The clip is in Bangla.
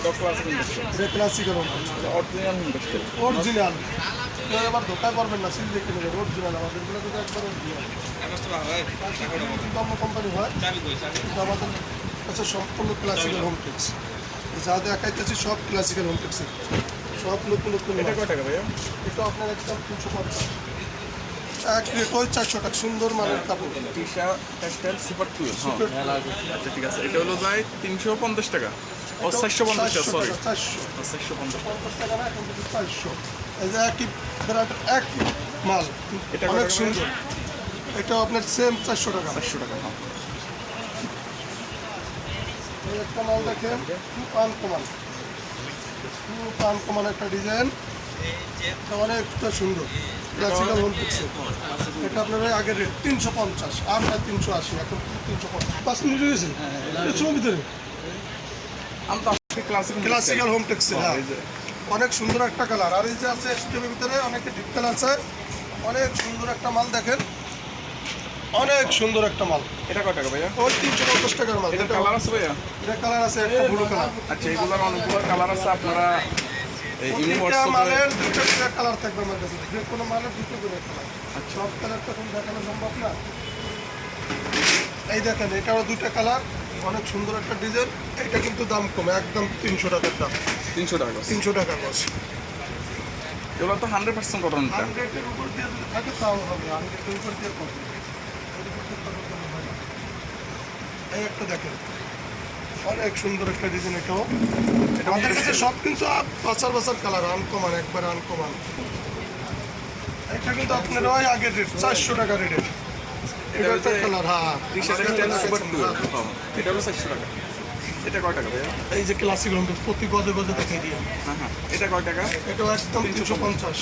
এটা ক্লাসিক ইন্ডাস্ট্রি, এটা classical home original industry. Original. এবার ধোকায় পারবেন না, সিল দেখে নেবেন অরিজিনাল। আমাদের গুলো কিন্তু একবার অরিজিনাল কোম্পানি হয়, কিন্তু আমাদের কাছে সম্পূর্ণ ক্লাসিক্যাল হোম টেক্স। যা দেখাইতেছি সব ক্লাসিক্যাল হোম টেক্সের, সব নতুন নতুন। এটা কয় টাকা ভাইয়া? এটা আপনার একদম 350, এক রেট ওই 400 টাকা। সুন্দর মানের কাপড়, টিশা টেক্সটাইল সুপার টুয়েল। সুপার আচ্ছা ঠিক আছে, এটা হলো ভাই 350 টাকা। ও 450 টাকা, সরি 450। 50 টাকা না, এখন কিন্তু 400। এই যে একই ব্র্যান্ড একই মাল, এটা অনেক কত টাকা? সুন্দর। এটা আপনার সেম 400 টাকা। 400 টাকা। হ্যাঁ, এই একটা মাল দেখেন, খুব আনকমন একটা ডিজাইন, অনেকটা সুন্দর ক্লাসিক্যাল হোম টেক্সের। এটা আপনার ওই আগের রেট 350, আর 380, এখন 350। 5 মিনিট হয়ে গেছে এর সময় ভিতরে। আমি তো আসলে ক্লাসিক্যাল হোম টেক্সের, হ্যাঁ, এই যে অনেক সুন্দর একটা কালার। আর এই যে আছে স্টেপের ভিতরে অনেক ডিপ কালার আছে, অনেক সুন্দর একটা মাল দেখেন, অনেক সুন্দর একটা মাল। এটা কয় টাকা ভাইয়া? ওই 350 টাকার মাল। এটা কালার আছে ভাইয়া? এটা কালার আছে, একটা ব্লু কালার। আচ্ছা, এগুলোর অনেকগুলো কালার আছে। আপনারা এই প্রতিটা ইউনিভার্সাল মালের দুটো করে কালার থাকবে আমার কাছে, যে কোনো মালের দুটো করে কালার। সব কালার তো এখন দেখানো সম্ভব না। এই দেখেন, এটারও দুটো কালার, অনেক সুন্দর একটা ডিজাইন। এটা কিন্তু দাম কম, একদম 300 টাকার দাম। 300 টাকা। 300 টাকা বস। এগুলো তো 100% কটন। 100-এর উপর দিয়ে যদি থাকে তাও হবে, 100-এর উপর দিয়ে করবে। এই একটা দেখেন, অনেক সুন্দর একটা ডিজাইন। এটাও আমাদের কাছে সব কিন্তু বাছার বাছার কালার, আনকমান, একবার আনকমান। এটা কিন্তু আপনার ওই আগের রেট 400 টাকা রেটের। এটা একটা কালার, হ্যাঁ। Tisha textile super টুয়েল। এটা হলো 400 টাকা। এটা কয় টাকা ভাইয়া? এই যে ক্লাসিক হোম টেক্স, প্রতি গজে গজে দেখাই দিয়ে। হ্যাঁ হ্যাঁ, এটা কয় টাকা? এটাও একদম 350।